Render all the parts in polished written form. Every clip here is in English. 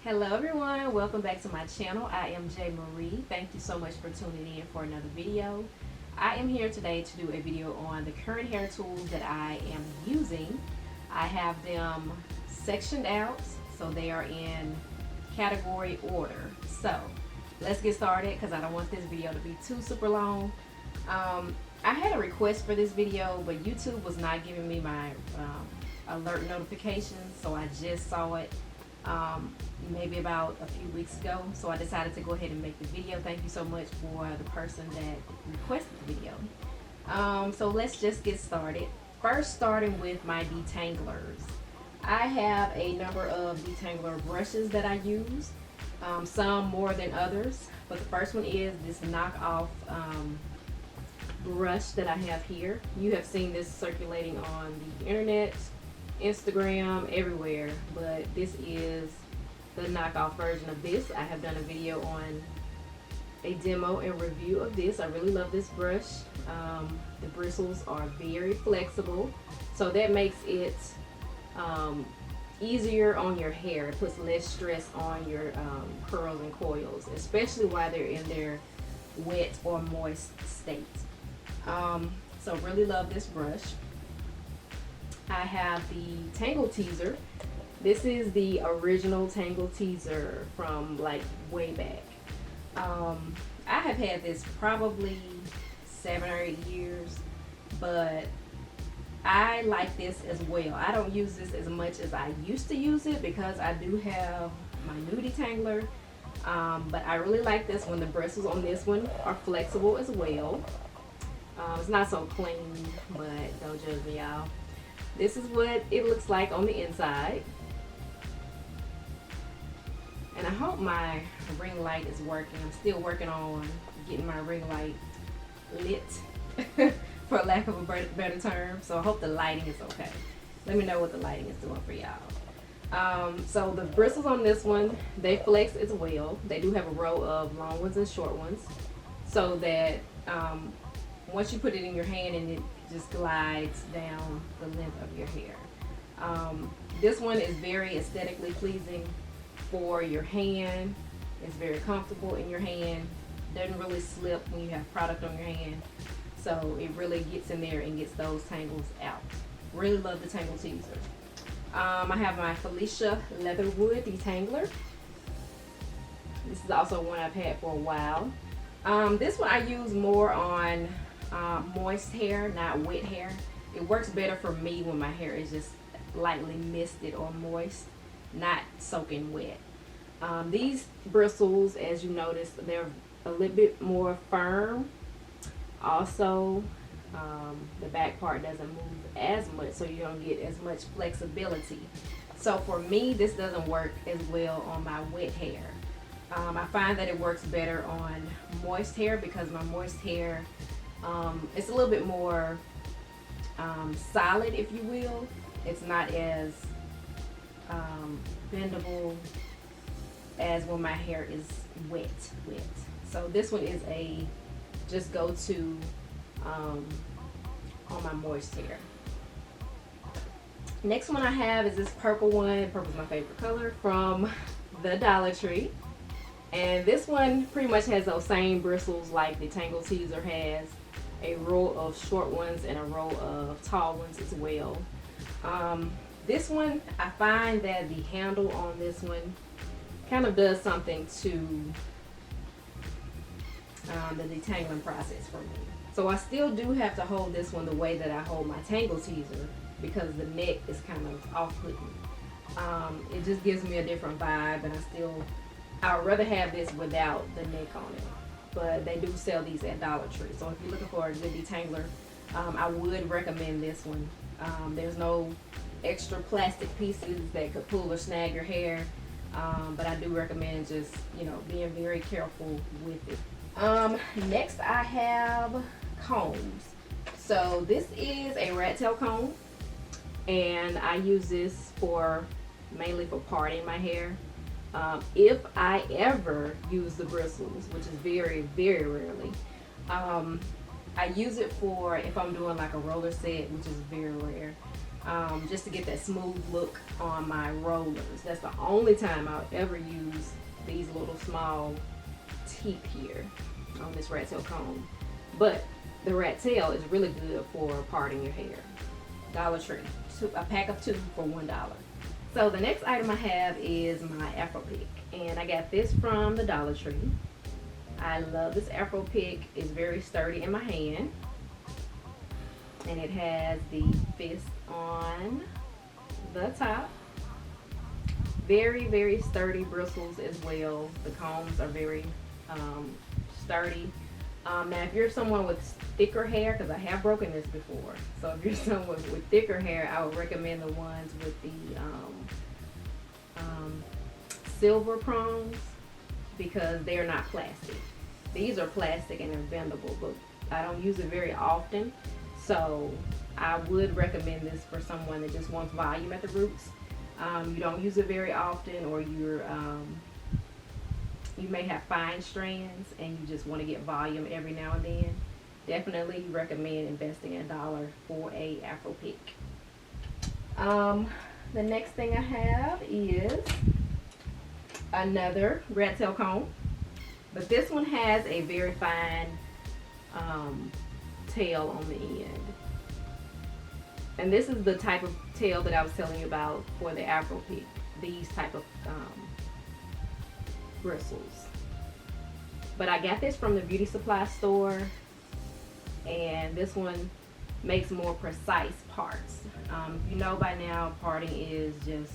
Hello everyone, welcome back to my channel. I am J Marie. Thank you so much for tuning in for another video. I am here today to do a video on the current hair tools that I am using. I have them sectioned out so they are in category order. So let's get started because I don't want this video to be too super long. I had a request for this video, but YouTube was not giving me my alert notifications, so I just saw it maybe about a few weeks ago, so I decided to go ahead and make the video. Thank you so much for the person that requested the video. So let's just get started. First, starting with my detanglers. I have a number of Detangler brushes that I use, some more than others, but the first one is this knockoff brush that I have here. You have seen this circulating on the internet, Instagram, everywhere, but this is the knockoff version of this. I have done a video on a demo and review of this. I really love this brush. The bristles are very flexible, so that makes it easier on your hair. It puts less stress on your curls and coils, especially while they're in their wet or moist state. So really love this brush. I have the Tangle Teezer. This is the original Tangle Teezer from like way back. I have had this probably 7 or 8 years, but I like this as well. I don't use this as much as I used to use it because I do have my new detangler, but I really like this one. The bristles on this one are flexible as well. It's not so clean, but don't judge me, y'all. This is what it looks like on the inside. And I hope my ring light is working. I'm still working on getting my ring light lit, for lack of a better term. So I hope the lighting is okay. Let me know what the lighting is doing for y'all. So the bristles on this one, they flex as well. They do have a row of long ones and short ones, so that once you put it in your hand and it just glides down the length of your hair. This one is very aesthetically pleasing for your hand. It's very comfortable in your hand. Doesn't really slip when you have product on your hand. So it really gets in there and gets those tangles out. Really love the Tangle Teezer. I have my Felicia Leatherwood Detangler. This is also one I've had for a while. This one I use more on moist hair, not wet hair. It works better for me when my hair is just lightly misted or moist, not soaking wet. These bristles, as you notice, they're a little bit more firm. Also, the back part doesn't move as much, so you don't get as much flexibility. So for me, this doesn't work as well on my wet hair. I find that it works better on moist hair because my moist hair, it's a little bit more solid, if you will. It's not as bendable as when my hair is wet. So this one is a just go to on my moist hair. Next one I have is this purple one. Purple's my favorite color, from the Dollar Tree. And this one pretty much has those same bristles like the Tangle Teezer has. A row of short ones and a row of tall ones as well. This one, I find that the handle on this one kind of does something to the detangling process for me. So I still do have to hold this one the way that I hold my Tangle Teezer because the neck is kind of off-putting. It just gives me a different vibe, and I would rather have this without the neck on it. But they do sell these at Dollar Tree. So if you're looking for a good detangler, I would recommend this one. There's no extra plastic pieces that could pull or snag your hair, but I do recommend just, being very careful with it. Next I have combs. So this is a rat tail comb, and I use this mainly for parting my hair. If I ever use the bristles, which is very, very rarely, I use it for if I'm doing like a roller set, which is very rare. just to get that smooth look on my rollers. That's the only time I'll ever use these little small teeth here on this rat tail comb. But the rat tail is really good for parting your hair. Dollar Tree, a pack of 2 for $1. So the next item I have is my Afro Pick, and I got this from the Dollar Tree. I love this Afro Pick. It's very sturdy in my hand, and it has the fist on the top. Very sturdy bristles as well. The combs are very sturdy. Now if you're someone with thicker hair, because I have broken this before, so if you're someone with thicker hair, I would recommend the ones with the silver prongs, because they're not plastic. These are plastic and they're bendable, but I don't use it very often, so I would recommend this for someone that just wants volume at the roots. You don't use it very often, or you may have fine strands and you just want to get volume every now and then. Definitely recommend investing $1 for a Afro Pick. The next thing I have is another rat tail comb, but this one has a very fine tail on the end. And this is the type of tail that I was telling you about for the Afro Pick. These type of bristles. But I got this from the beauty supply store, and this one makes more precise parts. You know by now, parting is just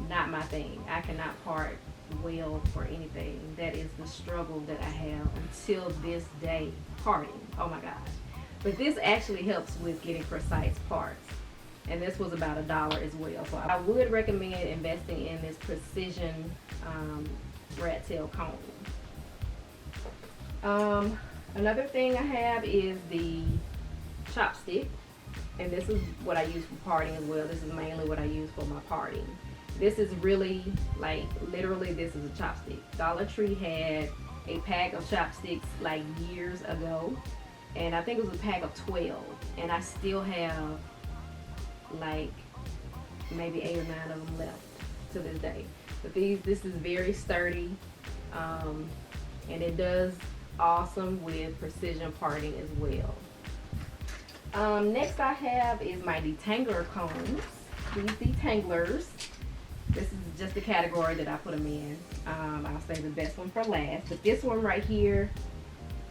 not my thing. I cannot part well for anything. That is the struggle that I have until this day, parting. Oh my gosh. But this actually helps with getting precise parts. And this was about $1 as well. So I would recommend investing in this precision rat tail comb. Another thing I have is the Chopstick. And this is what I use for parting as well. This is mainly what I use for my parting. This is really, like, literally this is a chopstick. Dollar Tree had a pack of chopsticks like years ago, and I think it was a pack of 12, and I still have like maybe 8 or 9 of them left to this day. But this is very sturdy, and it does awesome with precision parting as well. Next I have is my Detangler Cones. These Detanglers. This is just the category that I put them in. I'll say the best one for last. But this one right here,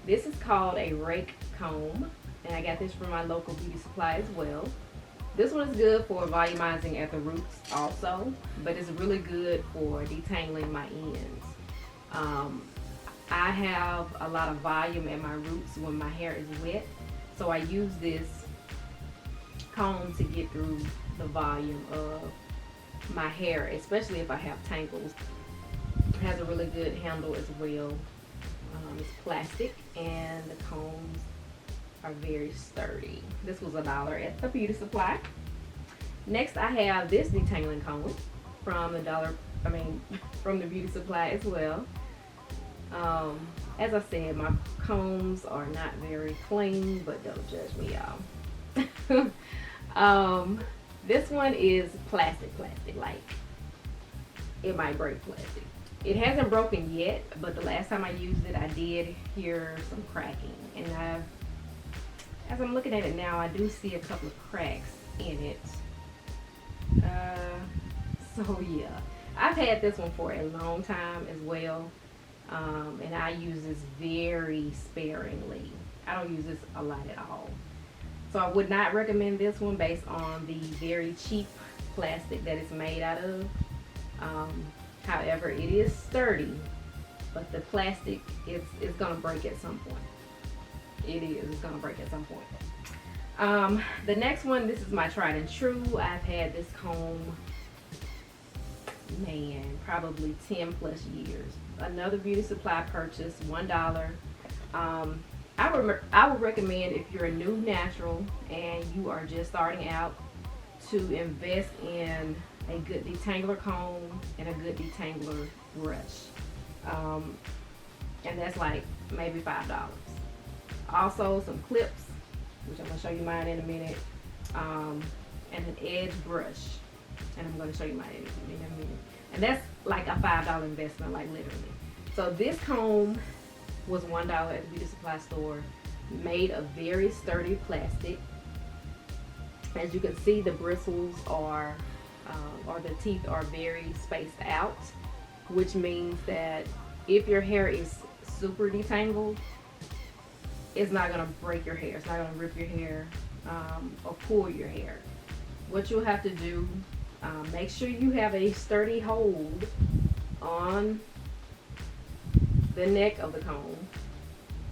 this is called a Rake Comb, and I got this from my local beauty supply as well. This one is good for volumizing at the roots also, but it's really good for detangling my ends. I have a lot of volume at my roots when my hair is wet, so I use this comb to get through the volume of my hair, especially if I have tangles. It has a really good handle as well. It's plastic, and the combs are very sturdy. This was $1 at the beauty supply. Next I have this Detangling Cone from from the beauty supply as well. As I said, my combs are not very clean, but don't judge me, y'all. This one is plastic, like it might break plastic. It hasn't broken yet, but the last time I used it, I did hear some cracking, and as I'm looking at it now, I do see a couple of cracks in it. So yeah, I've had this one for a long time as well, and I use this very sparingly. I don't use this a lot at all. So I would not recommend this one based on the very cheap plastic that it's made out of. However, it is sturdy, but the plastic is gonna break at some point. It's gonna break at some point. The next one, this is my tried and true. I've had this comb, man, probably 10 plus years. Another beauty supply purchase, $1. I would recommend, if you're a new natural and you are just starting out, to invest in a good detangler comb and a good detangler brush, and that's like maybe $5. Also some clips, which I'm gonna show you mine in a minute, and an edge brush. And I'm going to show you my edge in a minute. And that's like a $5 investment, like literally. So this comb was $1 at the beauty supply store, made of very sturdy plastic. As you can see, the bristles are, or the teeth are very spaced out, which means that if your hair is super detangled, it's not gonna break your hair. It's not gonna rip your hair or pull your hair. What you'll have to do, make sure you have a sturdy hold on the neck of the comb,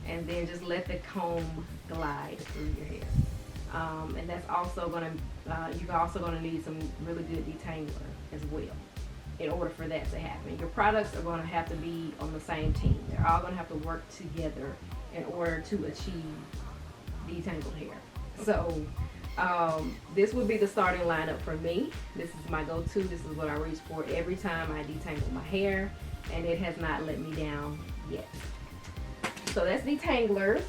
and then just let the comb glide through your hair. And that's also gonna, you're also gonna need some really good detangler as well in order for that to happen. Your products are gonna have to be on the same team. They're all gonna have to work together in order to achieve detangled hair. So this would be the starting lineup for me. This is my go-to. This is what I reach for every time I detangle my hair, and it has not let me down yet. So that's detanglers.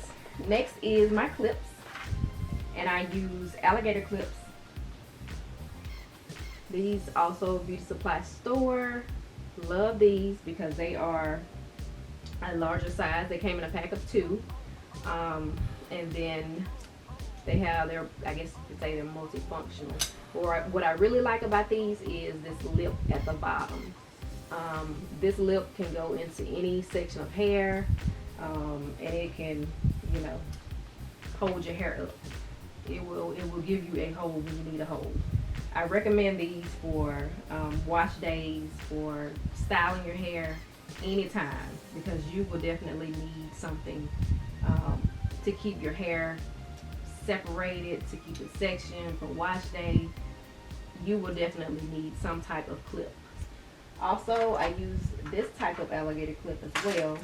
Next is my clips, and I use Alligator Clips. These also beauty supply store. Love these because they are a larger size. They came in a pack of 2, and then they have their, I guess you could say they're multifunctional. Or what I really like about these is this lip at the bottom. This lip can go into any section of hair, and it can, you know, hold your hair up. It will give you a hold when you need a hold. I recommend these for wash days, for styling your hair anytime, because you will definitely need something to keep your hair separated, to keep it sectioned for wash day. You will definitely need some type of clip. Also, I use this type of alligator clip as well.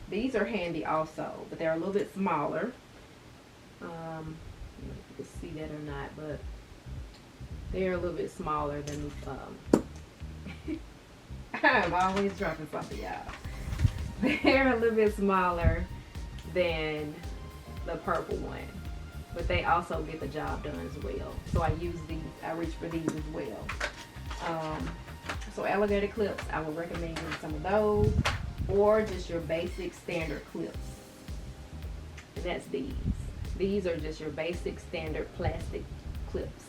These are handy also, but they're a little bit smaller. I don't know if you can see that or not, but they're a little bit smaller than I'm always dropping something, y'all. They're a little bit smaller than the purple one, but they also get the job done as well. So I use these, I reach for these as well. So alligator clips, I would recommend getting some of those, or just your basic standard clips. And that's these. These are just your basic standard plastic clips.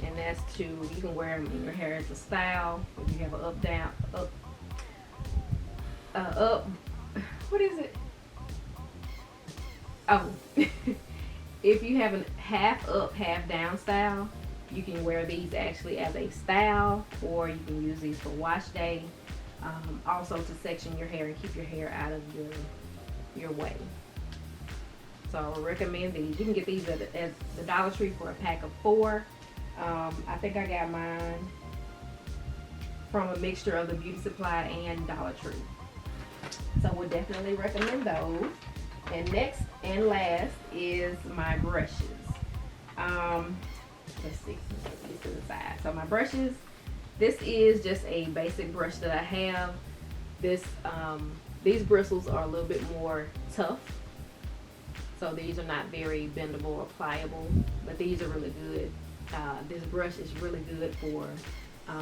And that's you can wear them in your hair as a style. If you have an up, down, what is it? Oh, if you have a half up, half down style, you can wear these actually as a style, or you can use these for wash day. Also to section your hair and keep your hair out of your way. So I would recommend these. You can get these at the Dollar Tree for a pack of 4. I think I got mine from a mixture of the beauty supply and Dollar Tree. So I would definitely recommend those. And next and last is my brushes. Let's see, let's to the side. So my brushes, this is just a basic brush that I have. These bristles are a little bit more tough. So these are not very bendable or pliable, but these are really good. This brush is really good for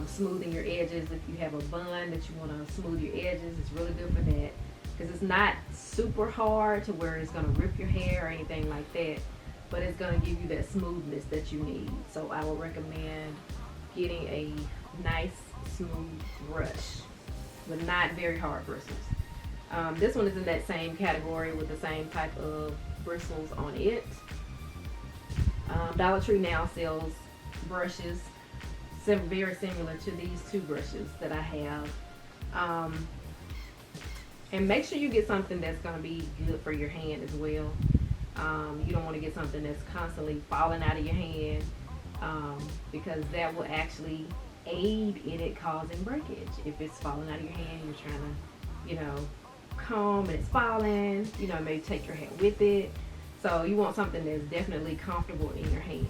smoothing your edges. If you have a bun that you want to smooth your edges, it's really good for that, because it's not super hard to where it's going to rip your hair or anything like that, but it's going to give you that smoothness that you need. So I will recommend getting a nice smooth brush with not very hard bristles. This one is in that same category with the same type of bristles on it. Dollar Tree now sells brushes very similar to these 2 brushes that I have. And make sure you get something that's going to be good for your hand as well. You don't want to get something that's constantly falling out of your hand, because that will actually aid in it causing breakage. If it's falling out of your hand, you're trying to, you know, comb and it's falling, you know, maybe take your hair with it. So you want something that's definitely comfortable in your hand.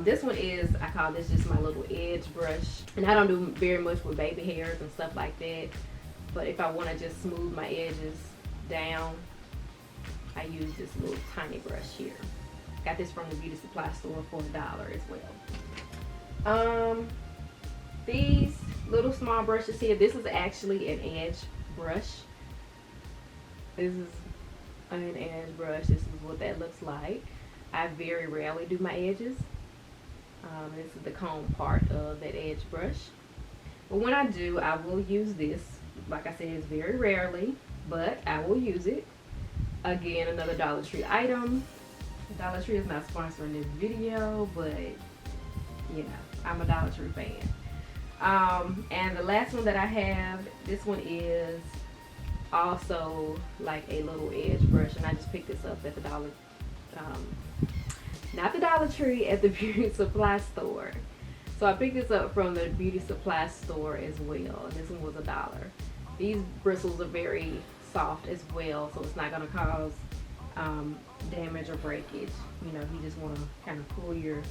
This one is, I call this just my little edge brush. And I don't do very much with baby hairs and stuff like that. But if I want to just smooth my edges down, I use this little tiny brush here. Got this from the beauty supply store for $1 as well. These little small brushes here, this is actually an edge brush. This is an edge brush. This is what that looks like. I very rarely do my edges. This is the comb part of that edge brush. But when I do, I will use this. Like I said, it's very rarely, but I will use it. Again, another Dollar Tree item. Dollar Tree is not sponsoring this video, but you know, I'm a Dollar Tree fan. And the last one that I have, this one is also like a little edge brush, and I just picked this up at the not the Dollar Tree, at the beauty supply store. So I picked this up from the beauty supply store as well, and this one was $1. These bristles are very soft as well, so it's not going to cause damage or breakage. You know, you just want to kind of pull your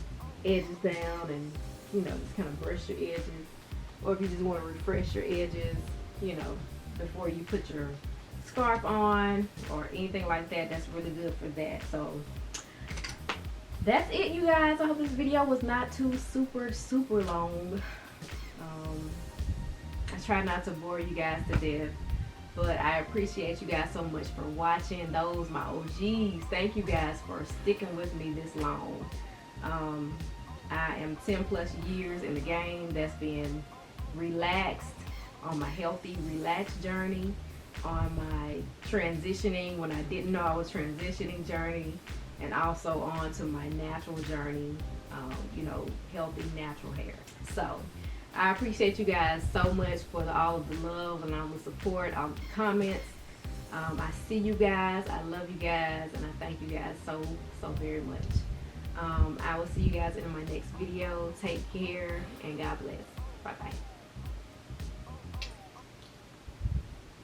edges down and, you know, just kind of brush your edges. Or if you just want to refresh your edges, you know, before you put your scarf on or anything like that, that's really good for that. So that's it, you guys. I hope this video was not too super long. I try not to bore you guys to death, but I appreciate you guys so much for watching. Those my OGs, thank you guys for sticking with me this long. I am 10 plus years in the game. That's been relaxed, on my healthy relaxed journey, on my transitioning when I didn't know I was transitioning journey, and also on to my natural journey, you know, healthy natural hair. So I appreciate you guys so much for all of the love and all the support, all the comments. I see you guys, I love you guys, and I thank you guys so very much. I will see you guys in my next video. Take care and God bless. Bye bye.